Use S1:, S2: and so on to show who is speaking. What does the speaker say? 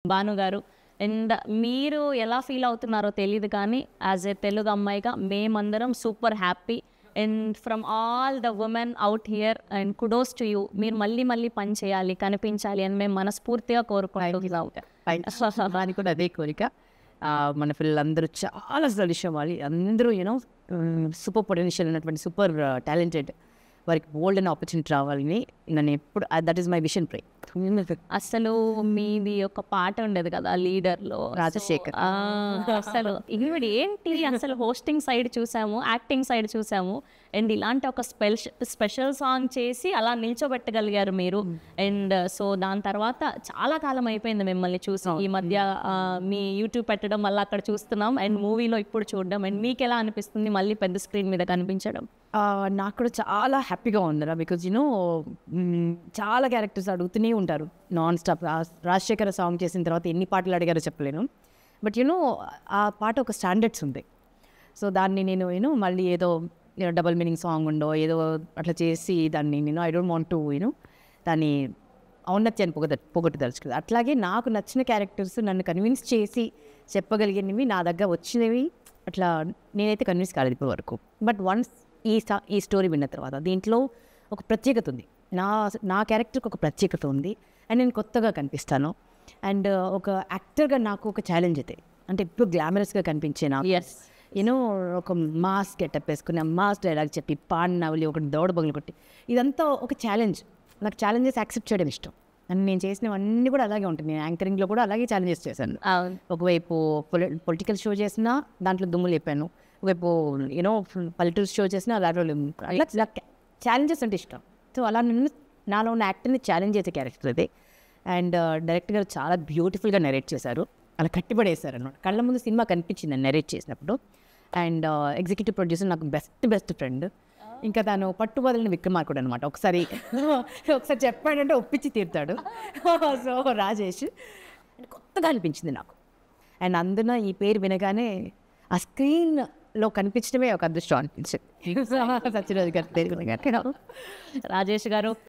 S1: భాను గారు. అండ్ మీరు ఎలా ఫీల్ అవుతున్నారో తెలీదు కానీ యాజ్ ఎ తెలుగు అమ్మాయిగా మేమందరం super happy. And from all the women out here and kudos to you. మీరు మళ్ళీ మళ్ళీ పని చేయాలి, కనిపించాలి అని మేము మనస్ఫూర్తిగా కోరుకుంటున్నాం.
S2: దానికి కూడా అదే కోరిక. మన పిల్లలందరూ చాలా సలిషం వాళ్ళు అందరూ సూపర్ పొటెన్షియల్ ఉన్నటువంటి సూపర్ టాలెంటెడ్, వారికి బోల్డ్ అండ్ ఆపర్చునిటీ రావాలని నన్ను ఎప్పుడు దట్ ఈస్ మై విషన్ ప్రే.
S1: అసలు మీది ఒక పాట ఉండేది కదా లీడర్లో,
S2: రాజశేఖర్.
S1: అసలు ఈవిడ ఏంటి అసలు హోస్టింగ్ సైడ్ చూసాము, యాక్టింగ్ సైడ్ చూసాము, అండ్ ఇలాంటి ఒక స్పెషల్ సాంగ్ చేసి అలా నిల్చోబెట్టగలిగారు మీరు. అండ్ సో దాని తర్వాత చాలా కాలం అయిపోయింది మిమ్మల్ని చూసాం. ఈ మధ్య మీ యూట్యూబ్ పెట్టడం వల్ల అక్కడ చూస్తున్నాం, అండ్ మూవీలో ఇప్పుడు చూడడం. అండ్ మీకు ఎలా అనిపిస్తుంది మళ్ళీ పెద్ద స్క్రీన్ మీద కనిపించడం?
S2: నాకు కూడా చాలా హ్యాపీగా ఉందిరా. బికాజ్ చాలా క్యారెక్టర్స్ అడుగుతూనే ఉంటారు నాన్ స్టాప్. రాజశేఖర సాంగ్ చేసిన తర్వాత ఎన్ని పాటలు అడిగారో చెప్పలేను. బట్ ఆ పాట ఒక స్టాండర్డ్స్ ఉంది. సో దాన్ని నేను మళ్ళీ ఏదో డబల్ మీనింగ్ సాంగ్ ఉండో ఏదో అట్లా చేసి దాన్ని ఐ డోంట్ వాంట్ టు దాన్ని ఔన్నత్యాన్ని పొగట్టుదలుచుకుంది. అట్లాగే నాకు నచ్చిన క్యారెక్టర్స్ నన్ను కన్విన్స్ చేసి చెప్పగలిగినవి నా దగ్గర వచ్చినవి అట్లా నేనైతే కన్విన్స్ కాలేదు ఇప్పటి వరకు. బట్ వన్స్ ఈ స్టోరీ విన్న తర్వాత దీంట్లో ఒక ప్రత్యేకత ఉంది. నా క్యారెక్టర్కి ఒక ప్రత్యేకత ఉంది. అండ్ నేను కొత్తగా కనిపిస్తాను. అండ్ ఒక యాక్టర్గా నాకు ఒక ఛాలెంజ్ అయితే, అంటే ఇప్పుడు గ్లామరస్గా కనిపించే నాకు ఒక మాస్ గెటప్ వేసుకుని మాస్ డైలాగ్ చెప్పి పాడినవలి ఒకటి దౌడ బగులు కొట్టి ఇదంతా ఒక ఛాలెంజ్. నాకు ఛాలెంజెస్ యాక్సెప్ట్ చేయడం ఇష్టం. అండ్ నేను చేసినవన్నీ కూడా అలాగే ఉంటాయి. నేను యాంకరింగ్లో కూడా అలాగే ఛాలెంజెస్ చేశాను. ఒకవైపు పొలిటికల్ షో చేసినా దాంట్లో దుమ్ములు చెప్పాను, ఒకవైపు పల్లెటూరు షో చేసినా అలా ఛాలెంజెస్ అంటే ఇష్టం. సో అలా నాలో ఉన్న యాక్టర్ని ఛాలెంజ్ చేసే క్యారెక్టర్ అదే. అండ్ డైరెక్టర్ గారు చాలా బ్యూటిఫుల్గా నెరేట్ చేశారు. అలా కట్టిపడేశారు అన్నమాట. కళ్ళ ముందు సినిమా కనిపించింది నెరేట్ చేసినప్పుడు. అండ్ ఎగ్జిక్యూటివ్ ప్రొడ్యూసర్ నాకు బెస్ట్ ఫ్రెండ్. ఇంకా తను పట్టుబదలని విక్రమార్కుడు అనమాట. ఒకసారి చెప్పాడంటే ఒప్పించి తీరుతాడు. సో రాజేష్ కొత్తగా అనిపించింది నాకు. అండ్ అందున ఈ పేరు వినగానే ఆ స్క్రీన్లో కనిపించడమే ఒక అదృష్టం అనిపించింది. సత్యరాజ్ గారి పేరు వినగానే.
S1: రాజేష్ గారు